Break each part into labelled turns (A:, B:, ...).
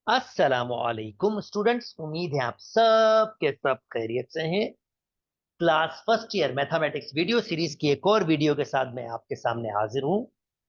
A: अस्सलामुअलैकुम स्टूडेंट्स, उम्मीद है आप सब के सब खैरियत से हैं। Class first year mathematics video series की एक और वीडियो के साथ मैं आपके सामने हाजिर हूं।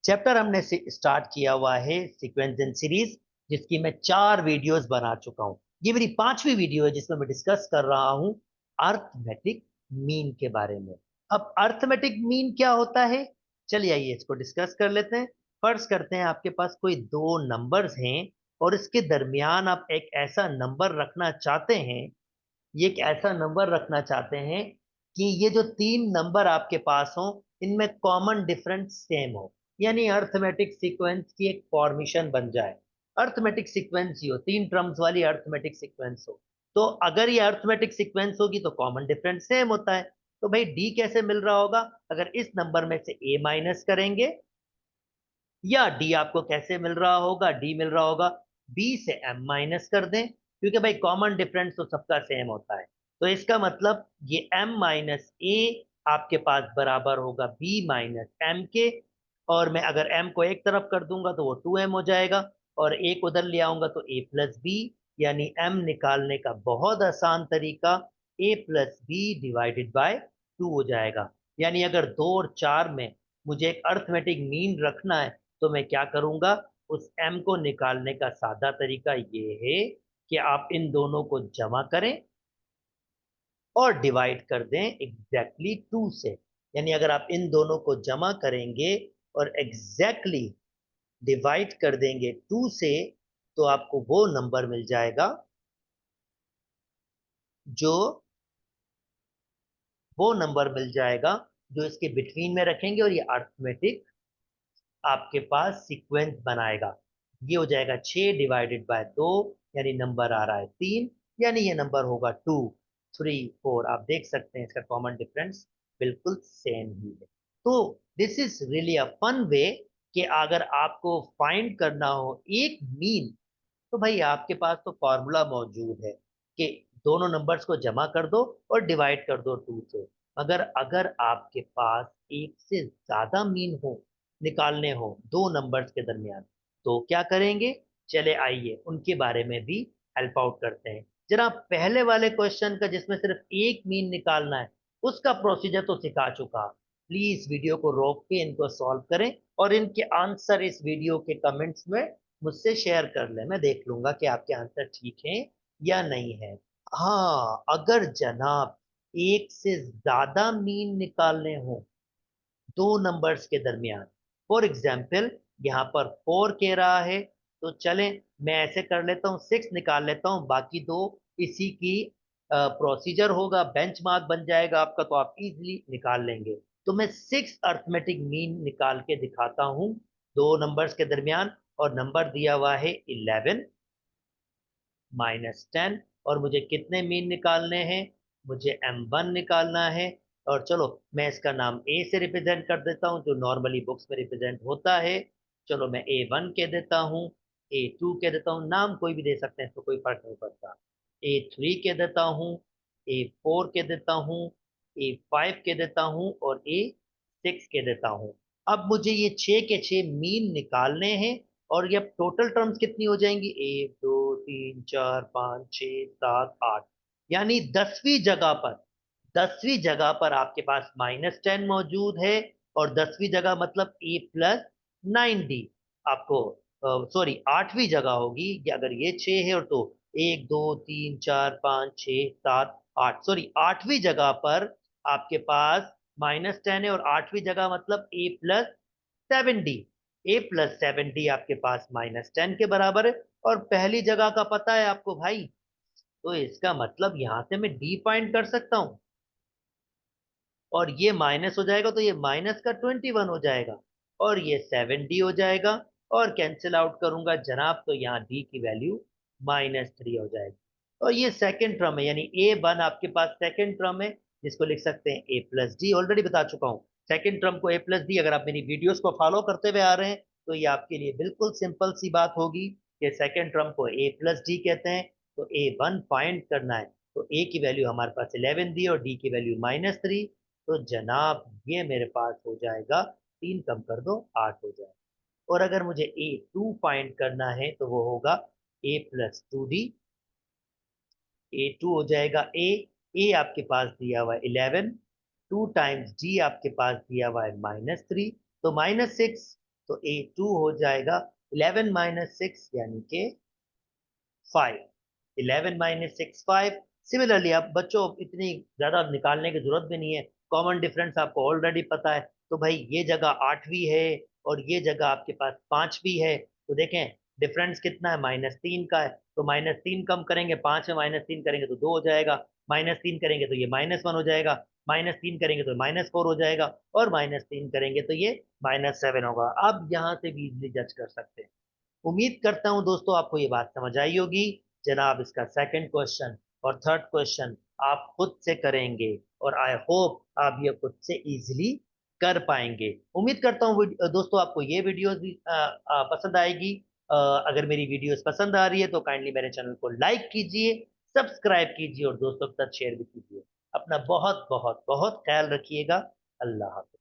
A: चैप्टर हमने से स्टार्ट किया हुआ है सीक्वेंस इन सीरीज, जिसकी मैं 4 वीडियोस बना चुका हूं। ये मेरी 5वीं वीडियो है जिसमें मैं डिस्कस कर रहा हूं अर्थमेटिक मीन के बारे में। अब अर्थमेटिक मीन क्या होता है, चलिए आइए इसको डिस्कस कर लेते हैं। फर्ज करते हैं आपके पास कोई दो नंबर्स हैं और इसके दरमियान आप एक ऐसा नंबर रखना चाहते हैं, ये एक ऐसा नंबर रखना चाहते हैं कि ये जो तीन नंबर आपके पास हो इनमें कॉमन डिफरेंस सेम हो, यानी अर्थमेटिक सीक्वेंस की एक फॉर्मेशन बन जाए। अर्थमेटिक सीक्वेंस ही हो, तीन टर्म्स वाली अर्थमेटिक सीक्वेंस हो। तो अगर ये अर्थमेटिक सीक्वेंस होगी तो कॉमन डिफरेंस सेम होता है। तो भाई डी कैसे मिल रहा होगा, अगर इस नंबर में से ए माइनस करेंगे, या डी आपको कैसे मिल रहा होगा, डी मिल रहा होगा बी से एम माइनस कर दें, क्योंकि भाई कॉमन डिफरेंस तो सबका सेम होता है। तो इसका मतलब ये एम माइनस ए आपके पास बराबर होगा बी माइनस एम के। और मैं अगर एम को एक तरफ कर दूंगा तो वो 2m हो जाएगा, और एक उधर ले आऊंगा तो a प्लस बी, यानी m निकालने का बहुत आसान तरीका a plus B divided by 2 हो जाएगा। यानी अगर 2 और 4 में मुझे एक अर्थमेटिक मीन रखना है तो मैं क्या करूंगा, उस m को निकालने का सादा तरीका ये है कि आप इन दोनों को जमा करें और डिवाइड कर दें एग्जैक्टली 2 से। यानी अगर आप इन दोनों को जमा करेंगे और एग्जैक्टली डिवाइड कर देंगे 2 से, तो आपको वो नंबर मिल जाएगा जो वो नंबर मिल जाएगा जो इसके बिटवीन में रखेंगे और ये अर्थमेटिक आपके पास सीक्वेंस बनाएगा। ये हो जाएगा 6 डिवाइडेड बाय 2, यानी नंबर आ रहा है 3, यानी ये नंबर होगा 2 3 4। आप देख सकते हैं इसका कॉमन डिफरेंस बिल्कुल सेम ही है। तो this is really a fun way कि अगर आपको फाइंड करना हो एक मीन, तो भाई आपके पास तो फॉर्मूला मौजूद है कि दोनों नंबर्स को जमा कर दो और डिवाइड कर दो 2 से। अगर अगर आपके पास एक से ज्यादा मीन हो, निकालने हो दो नंबर्स के दरमियान, तो क्या करेंगे, चले आइए उनके बारे में भी हेल्प आउट करते हैं। जरा पहले वाले क्वेश्चन का जिसमें सिर्फ एक मीन निकालना है, उसका प्रोसीजर तो सिखा चुका। प्लीज वीडियो को रोक के इनको सॉल्व करें और इनके आंसर इस वीडियो के कमेंट्स में मुझसे शेयर कर ले, मैं देख लूंगा कि आपके आंसर ठीक हैं या नहीं है। हाँ, अगर जनाब एक से ज्यादा मीन निकालने हो दो नंबर्स के दरमियान, फॉर एग्जाम्पल यहाँ पर 4 कह रहा है, तो चलें मैं ऐसे कर लेता हूँ 6 निकाल लेता हूँ, बाकी दो इसी की प्रोसीजर होगा, बेंचमार्क बन जाएगा आपका, तो आप इजीली निकाल लेंगे। तो मैं 6 अर्थमेटिक मीन निकाल के दिखाता हूँ दो नंबर्स के दरमियान। और नंबर दिया हुआ है 11 -10, और मुझे कितने मीन निकालने हैं, मुझे m1 निकालना है। और चलो मैं इसका नाम a से रिप्रेजेंट कर देता हूं जो नॉर्मली बुक्स में रिप्रेजेंट होता है। चलो मैं a1 कह देता हूं, a2 कह देता हूं, नाम कोई भी दे सकते हैं, तो कोई फर्क नहीं पड़ता। a3 कह देता हूं, a4 कह देता हूं, a5 कह देता हूं और a6 कह देता हूं। अब मुझे ये 6 के 6 मीन निकालने हैं, और ये टोटल टर्म्स कितनी हो जाएंगी, 1 2 3 4 5 6 7 8, यानी 10वीं जगह पर आपके पास -10 मौजूद है। और 10वीं जगह मतलब a + 9d आपको, सॉरी 8वीं जगह होगी कि अगर ये 6 है, और तो 1 2 3 4 5 6 7 8, सॉरी 8वीं जगह पर आपके पास -10 है, और 8वीं जगह मतलब a + 7d। a + 7d आपके पास -10 के बराबर है, और पहली जगह का पता है आपको भाई, तो इसका मतलब यहां से मैं डी फाइंड कर सकता हूं। और ये माइनस हो जाएगा तो ये -का 21 हो जाएगा, और ये 7d हो जाएगा। और कैंसिल आउट करूंगा जनाब तो यहाँ d की वैल्यू -3 हो जाएगी। और ये सेकंड टर्म है, यानी a1 आपके पास सेकंड टर्म है, जिसको लिख सकते हैं a + d। ऑलरेडी बता चुका हूँ सेकंड टर्म को a + d, अगर आप मेरी वीडियोस को फॉलो करते हुए आ रहे हैं तो ये आपके लिए बिल्कुल सिंपल सी बात होगी कि सेकंड टर्म को a + d कहते हैं। तो a1 फाइंड करना है, तो a की वैल्यू हमारे पास 11 दी और d की वैल्यू -3। तो जनाब ये मेरे पास हो जाएगा, 3 कम कर दो 8 हो जाएगा। और अगर मुझे A2 फाइंड करना है तो वो होगा a प्लस 2d, a2 हो जाएगा a आपके पास दिया हुआ है 11, 2 टाइम्स d आपके पास दिया हुआ है -3, तो -6, तो a2 हो जाएगा 11 माइनस 6 यानी कि 5, 11 माइनस 6 5। सिमिलरली अब बच्चों इतनी ज्यादा निकालने की जरूरत भी नहीं है, कॉमन डिफरेंस आपको ऑलरेडी पता है, तो भाई ये जगह 8वीं है और ये जगह आपके पास 5वीं है, तो देखें डिफरेंस कितना है, -3 का है, तो -3 कम करेंगे, 5 में -3 करेंगे तो 2 हो जाएगा, -3 करेंगे तो ये -1 हो जाएगा, -3 करेंगे तो -4 हो जाएगा, और -3 करेंगे तो ये -7 होगा। अब यहाँ से भी इजिली जज कर सकते हैं। उम्मीद करता हूं दोस्तों आपको ये बात समझ आई होगी। जनाब इसका सेकंड क्वेश्चन और थर्ड क्वेश्चन आप खुद से करेंगे और आई होप आप ये खुद से इजीली कर पाएंगे। उम्मीद करता हूं दोस्तों आपको ये वीडियोस भी पसंद आएगी। अगर मेरी वीडियोस पसंद आ रही है तो काइंडली मेरे चैनल को लाइक कीजिए, सब्सक्राइब कीजिए और दोस्तों के साथ शेयर भी कीजिए। अपना बहुत बहुत बहुत ख्याल रखिएगा। अल्लाह हाफिज।